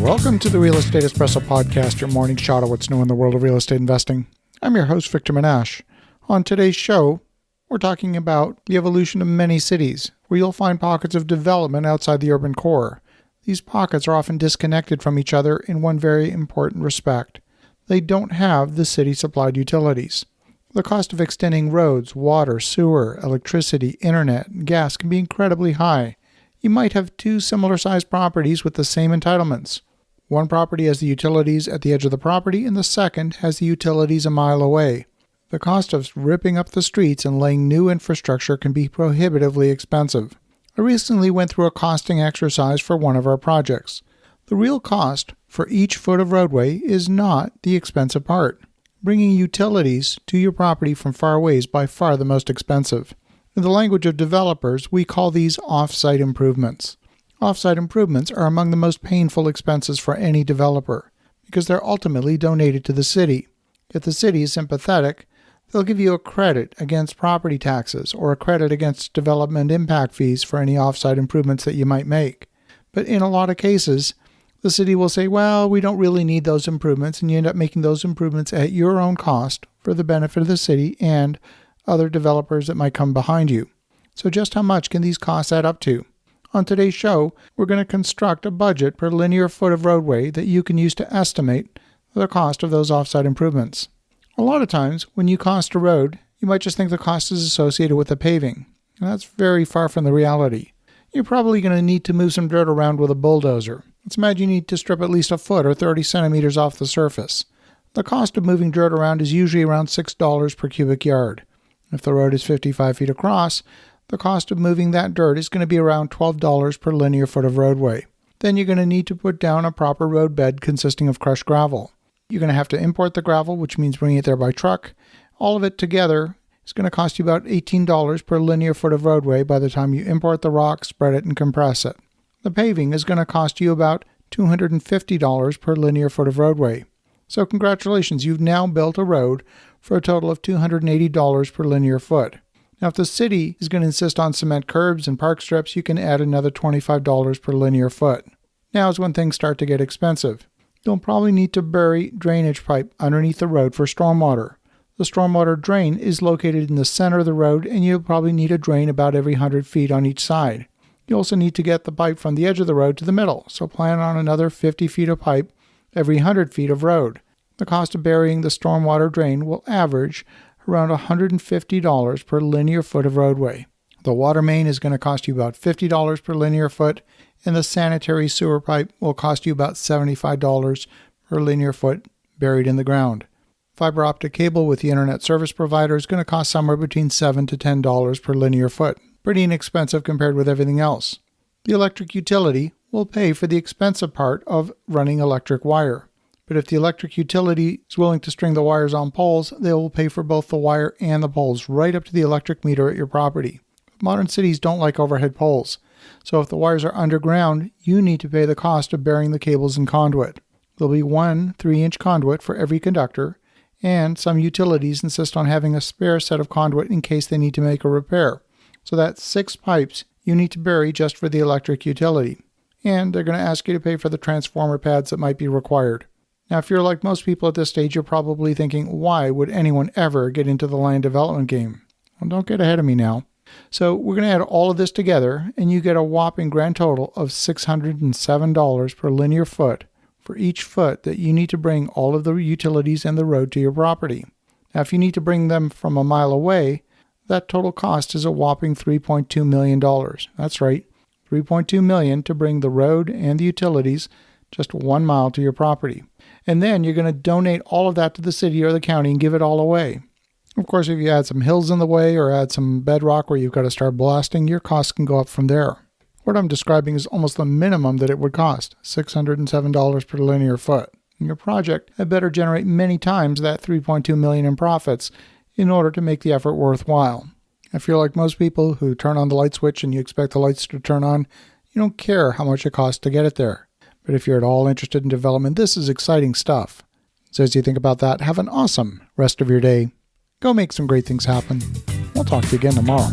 Welcome to the Real Estate Espresso Podcast, your morning shot of what's new in the world of real estate investing. I'm your host, Victor Minash. On today's show, we're talking about the evolution of many cities, where you'll find pockets of development outside the urban core. These pockets are often disconnected from each other in one very important respect. They don't have the city-supplied utilities. The cost of extending roads, water, sewer, electricity, internet, and gas can be incredibly high. You might have two similar-sized properties with the same entitlements. One property has the utilities at the edge of the property, and the second has the utilities a mile away. The cost of ripping up the streets and laying new infrastructure can be prohibitively expensive. I recently went through a costing exercise for one of our projects. The real cost for each foot of roadway is not the expensive part. Bringing utilities to your property from far away is by far the most expensive. In the language of developers, we call these offsite improvements. Offsite improvements are among the most painful expenses for any developer because they're ultimately donated to the city. If the city is sympathetic, they'll give you a credit against property taxes or a credit against development impact fees for any offsite improvements that you might make. But in a lot of cases, the city will say, well, we don't really need those improvements, and you end up making those improvements at your own cost for the benefit of the city and other developers that might come behind you. So just how much can these costs add up to? On today's show, we're going to construct a budget per linear foot of roadway that you can use to estimate the cost of those offsite improvements. A lot of times, when you cost a road, you might just think the cost is associated with the paving. And that's very far from the reality. You're probably going to need to move some dirt around with a bulldozer. Let's imagine you need to strip at least a foot or 30 centimeters off the surface. The cost of moving dirt around is usually around $6 per cubic yard. If the road is 55 feet across, the cost of moving that dirt is going to be around $12 per linear foot of roadway. Then you're going to need to put down a proper road bed consisting of crushed gravel. You're going to have to import the gravel, which means bringing it there by truck. All of it together is going to cost you about $18 per linear foot of roadway by the time you import the rock, spread it, and compress it. The paving is going to cost you about $250 per linear foot of roadway. So congratulations, you've now built a road for a total of $280 per linear foot. Now, if the city is going to insist on cement curbs and park strips, you can add another $25 per linear foot. Now is when things start to get expensive. You'll probably need to bury drainage pipe underneath the road for stormwater. The stormwater drain is located in the center of the road, and you'll probably need a drain about every 100 feet on each side. You also need to get the pipe from the edge of the road to the middle, so plan on another 50 feet of pipe every 100 feet of road. The cost of burying the stormwater drain will average around $150 per linear foot of roadway. The water main is going to cost you about $50 per linear foot, and the sanitary sewer pipe will cost you about $75 per linear foot buried in the ground. Fiber optic cable with the internet service provider is going to cost somewhere between $7 to $10 per linear foot. Pretty inexpensive compared with everything else. The electric utility will pay for the expensive part of running electric wire. But if the electric utility is willing to string the wires on poles, they will pay for both the wire and the poles right up to the electric meter at your property. Modern cities don't like overhead poles, so if the wires are underground, you need to pay the cost of burying the cables and conduit. There'll be one 3-inch conduit for every conductor, and some utilities insist on having a spare set of conduit in case they need to make a repair. So that's 6 pipes you need to bury just for the electric utility. And they're going to ask you to pay for the transformer pads that might be required. Now, if you're like most people at this stage, you're probably thinking, why would anyone ever get into the land development game? Well, don't get ahead of me now. So we're going to add all of this together, and you get a whopping grand total of $607 per linear foot for each foot that you need to bring all of the utilities and the road to your property. Now, if you need to bring them from a mile away, that total cost is a whopping $3.2 million. That's right, $3.2 million to bring the road and the utilities just 1 mile to your property. And then you're going to donate all of that to the city or the county and give it all away. Of course, if you add some hills in the way or add some bedrock where you've got to start blasting, your costs can go up from there. What I'm describing is almost the minimum that it would cost, $607 per linear foot. And your project had better generate many times that $3.2 million in profits in order to make the effort worthwhile. If you're like most people who turn on the light switch and you expect the lights to turn on, you don't care how much it costs to get it there. But if you're at all interested in development, this is exciting stuff. So as you think about that, have an awesome rest of your day. Go make some great things happen. We'll talk to you again tomorrow.